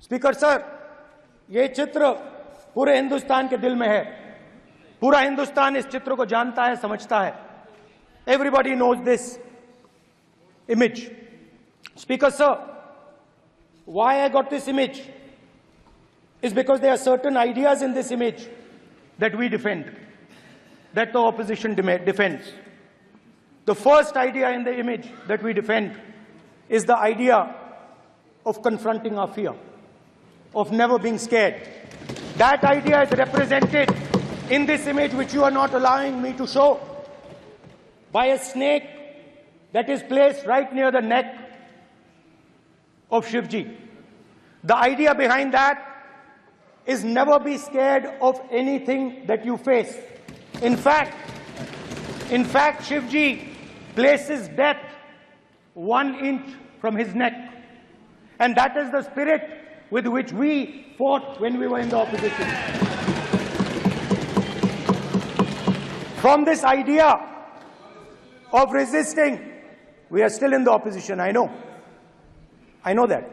Speaker sir, ये चित्र पूरे हिंदुस्तान के दिल में है। पूरा हिंदुस्तान इस चित्र को जानता है, समझता है। Everybody knows this image. Speaker sir, why I got this image is because there are certain ideas in this image that we defend, that the opposition defends. The first idea in the image that we defend is the idea of confronting our fear, of never being scared. That idea is represented in this image, which you are not allowing me to show, by a snake that is placed right near the neck of Shivji. The idea behind that is never be scared of anything that you face. In fact, Shivji places death 1 inch from his neck. And that is the spirit with which we fought when we were in the opposition. From this idea of resisting, we are still in the opposition, I know. I know that.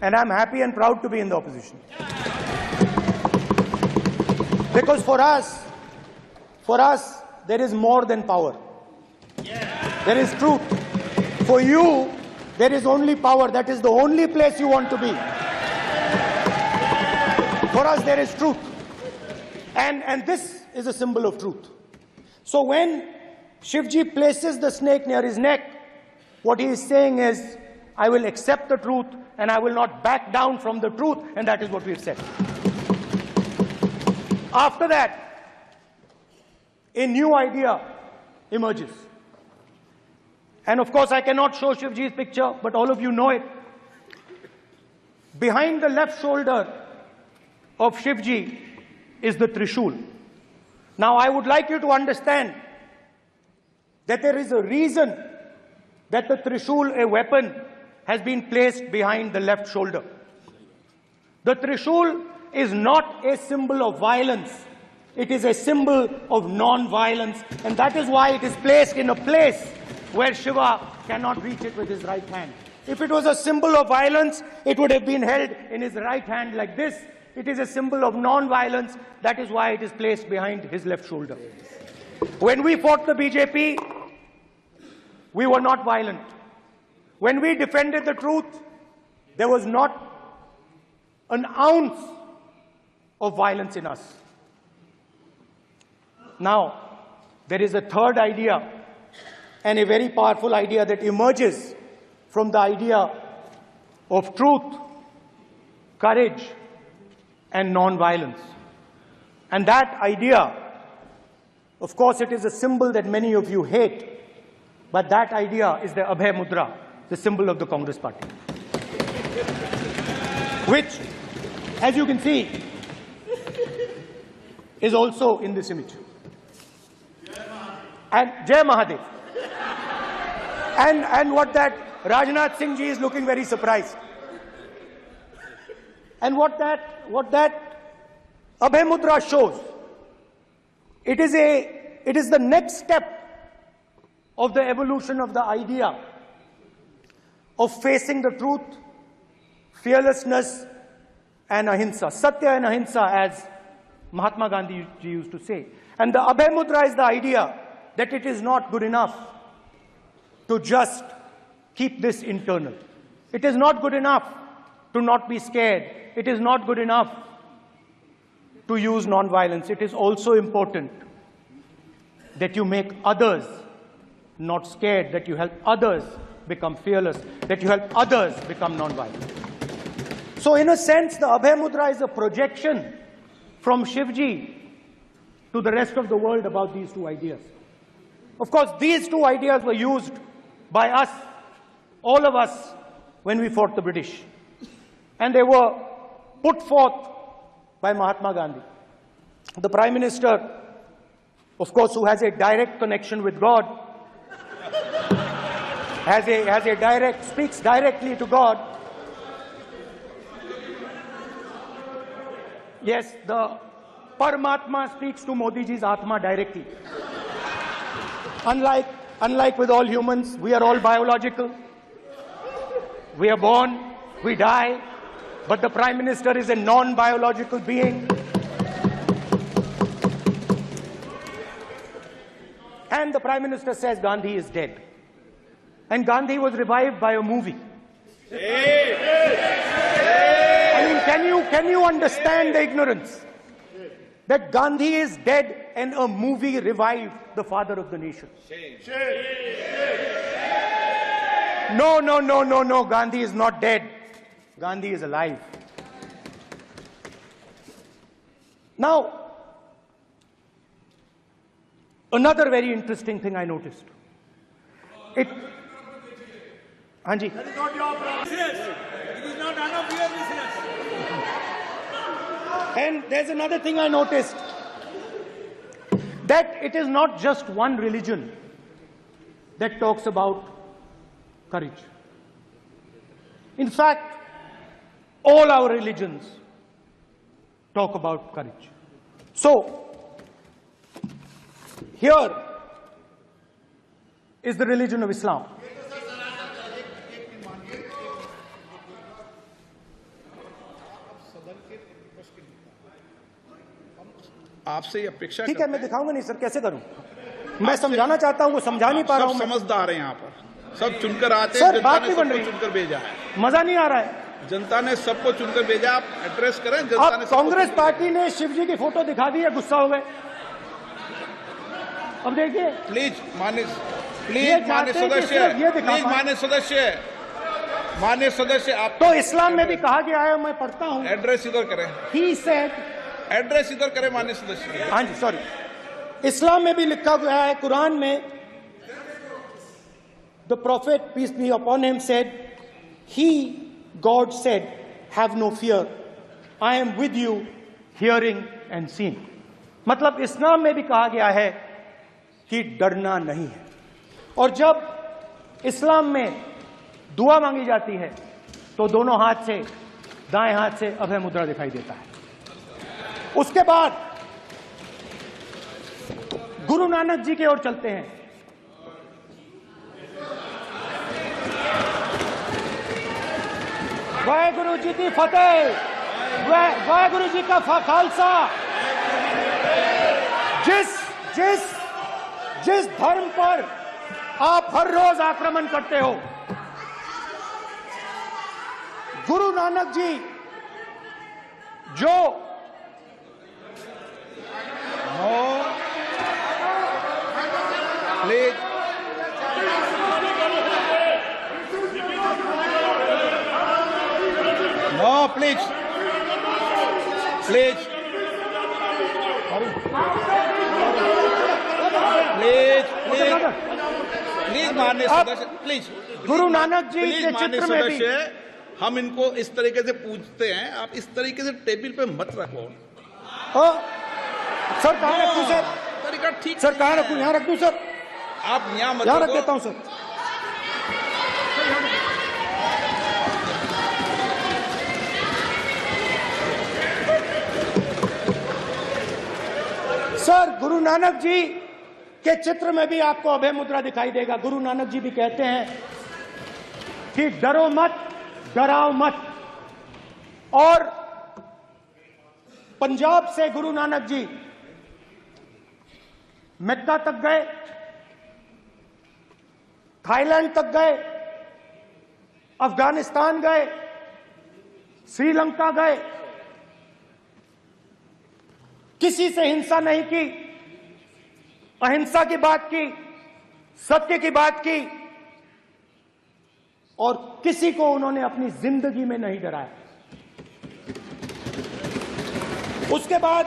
And I'm happy and proud to be in the opposition. Because for us, there is more than power. There is truth. For you, there is only power. That is the only place you want to be. For us, there is truth. And this is a symbol of truth. So when Shivji places the snake near his neck, what he is saying is, I will accept the truth and I will not back down from the truth, and that is what we have said. After that, a new idea emerges. And of course, I cannot show Shivji's picture, but all of you know it. Behind the left shoulder of Shivji is the Trishul. Now, I would like you to understand that there is a reason that the Trishul, a weapon, has been placed behind the left shoulder. The Trishul is not a symbol of violence. It is a symbol of non-violence, and that is why it is placed in a place where Shiva cannot reach it with his right hand. If it was a symbol of violence, it would have been held in his right hand like this. It is a symbol of non-violence. That is why it is placed behind his left shoulder. When we fought the BJP, we were not violent. When we defended the truth, there was not an ounce of violence in us. Now, there is a third idea, and a very powerful idea that emerges from the idea of truth, courage, and non-violence. And that idea, of course, it is a symbol that many of you hate, but that idea is the Abhay Mudra, the symbol of the Congress Party, which, as you can see, is also in this image. And Jai Mahadev. And what that Rajnath Singh ji is looking very surprised. And what that Abhay Mudra shows, it is the next step of the evolution of the idea of facing the truth, fearlessness, and ahimsa. Satya and ahimsa, as Mahatma Gandhi ji used to say. And the Abhay Mudra is the idea that it is not good enough to just keep this internal. It is not good enough to not be scared. It is not good enough to use non-violence. It is also important that you make others not scared, that you help others become fearless, that you help others become non-violent. So in a sense, the Abhay Mudra is a projection from Shivji to the rest of the world about these two ideas. Of course, these two ideas were used by us, all of us, when we fought the British. And they were put forth by Mahatma Gandhi. The Prime Minister, of course, who has a direct connection with God, speaks directly to God. Yes, the Paramatma speaks to Modi ji's Atma directly. Unlike with all humans, we are all biological. We are born, we die, but the Prime Minister is a non-biological being. And the Prime Minister says Gandhi is dead. And Gandhi was revived by a movie. I mean, can you understand the ignorance? That Gandhi is dead and a movie revived the father of the nation. No, Gandhi is not dead. Gandhi is alive. Now, another very interesting thing I noticed. Hanji. That is not your business. It is not none of your business. And there's another thing I noticed. That it is not just one religion that talks about courage. In fact, all our religions talk about courage. So, here is the religion of Islam. आपसे ये अपेक्षा ठीक है, मैं दिखाऊंगा नहीं sir, कैसे करूं? मैं समझाना चाहता हूं, वो समझा नहीं पा रहा हूं। सब समझदार हैं यहाँ पर, सब चुनकर आते हैं। सर, जनता बात ने नहीं बन सबको रही, चुनकर भेजा है। मजा नहीं आ रहा है। जनता ने सबको चुनकर भेजा, आप एड्रेस करें। जनता ने अब कांग्रेस पार्टी ने शिव जी की फोटो दिखा दी है, गुस्सा हो गए। अब देखिए, प्लीज मान्य सदस्य, आप तो इस्लाम में भी कहा गया है, मैं पढ़ता हूं। एड्रेस इधर करें, He said, एड्रेस इधर करें मान्य सदस्य। हाँ जी, सॉरी, इस्लाम में भी लिखा गया है, कुरान में, the prophet peace be upon him said, he God said, have no fear, I am with you hearing and seeing. मतलब इस्लाम में भी कहा गया है कि डरना नहीं है। और जब इस्लाम में दुआ मांगी जाती है तो दोनों हाथ से, दाएं हाथ से अभय मुद्रा दिखाई देता है। उसके बाद गुरु नानक जी की ओर चलते हैं। वाहेगुरु जी की फतेह, वाहेगुरु जी का खालसा। जिस धर्म पर आप हर रोज आक्रमण करते हो, गुरु नानक जी जो please no, please please please माननीय सदस्य, please Guru Nanak ji please के माननीय चित्र में भी सदस्य, हम इनको इस तरीके से पूछते हैं, आप इस तरीके से टेबल पे मत रखो। सर कहाँ रखूं सर? तरीका ठीक सर कहाँ रखूं? यहाँ रख दूं सर? आप यहाँ मत यहाँ रख रखो। देता हूं सर। सर, गुरु नानक जी के चित्र में भी आपको अभय मुद्रा दिखाई देगा। गुरु नानक जी भी कहते हैं कि डरो मत, डराओ मत। और पंजाब से गुरु नानक जी मक्का तक गए, थाईलैंड तक गए, अफगानिस्तान गए, श्रीलंका गए, किसी से हिंसा नहीं की, अहिंसा की बात की, सत्य की बात की, और किसी को उन्होंने अपनी जिंदगी में नहीं डराया। उसके बाद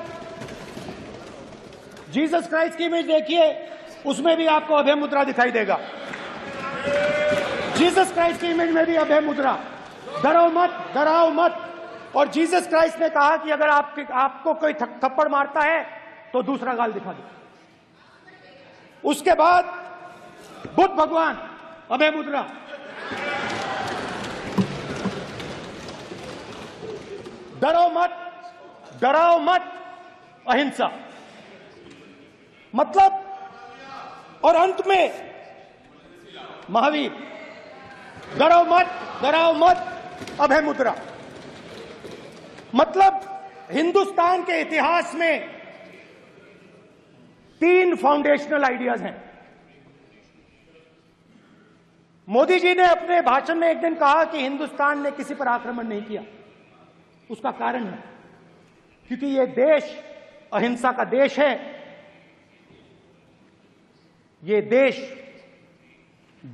जीसस क्राइस्ट की इमेज देखिए, उसमें भी आपको अभय मुद्रा दिखाई देगा। जीसस क्राइस्ट की इमेज में भी अभय मुद्रा, डरो मत, डराओ मत। और जीसस क्राइस्ट ने कहा कि अगर आपको कोई थप्पड़ मारता है तो दूसरा गाल दिखा दो। उसके बाद बुद्ध भगवान, अभय मुद्रा। डरो मत, डराओ मत, अहिंसा। मतलब, और अंत में महावीर, डरो मत, डराओ मत, अभय मुद्रा। मतलब हिंदुस्तान के इतिहास में 3 फाउंडेशनल आइडियाज हैं। मोदी जी ने अपने भाषण में एक दिन कहा कि हिंदुस्तान ने किसी पर आक्रमण नहीं किया। उसका कारण है क्योंकि यह देश अहिंसा का देश है, यह देश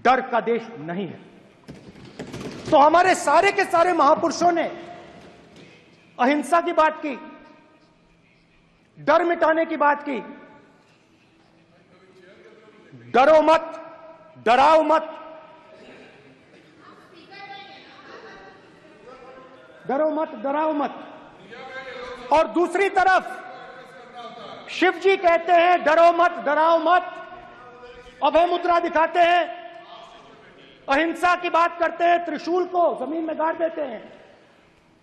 डर का देश नहीं है। तो हमारे सारे के सारे महापुरुषों ने अहिंसा की बात की, डर मिटाने की बात की। डरो मत, डराओ मत, डरो मत, डराओ मत। और दूसरी तरफ शिव जी कहते हैं डरो मत, डराओ मत, अभय मुद्रा दिखाते हैं, अहिंसा की बात करते हैं, त्रिशूल को जमीन में गाड़ देते हैं।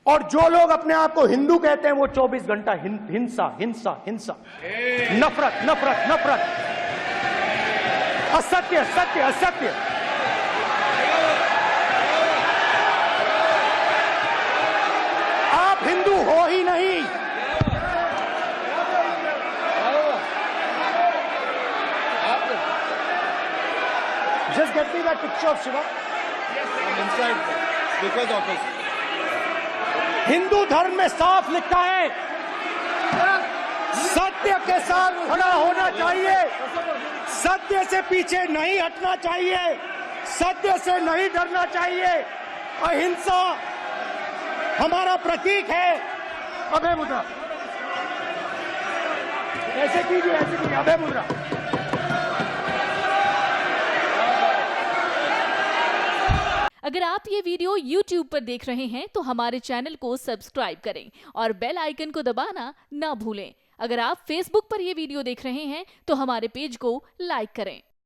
और जो लोग अपने आप को हिंदू कहते हैं वो 24 घंटा हिंसा हिंसा हिंसा, नफरत नफरत नफरत, असत्य सत्य असत्य। आप हिंदू हो ही नहीं। Just get me that picture of Shiva. I'm inside because of us. Hindu धर्म में साफ लिखा है, सत्य के साथ खड़ा होना चाहिए, सत्य से पीछे नहीं हटना चाहिए, सत्य से नहीं डरना चाहिए। अहिंसा हमारा प्रतीक है। अभय मुद्रा ऐसे कीजिए, अभय मुद्रा। अगर आप ये वीडियो YouTube पर देख रहे हैं तो हमारे चैनल को सब्सक्राइब करें और बेल आइकन को दबाना ना भूलें। अगर आप Facebook पर ये वीडियो देख रहे हैं तो हमारे पेज को लाइक करें।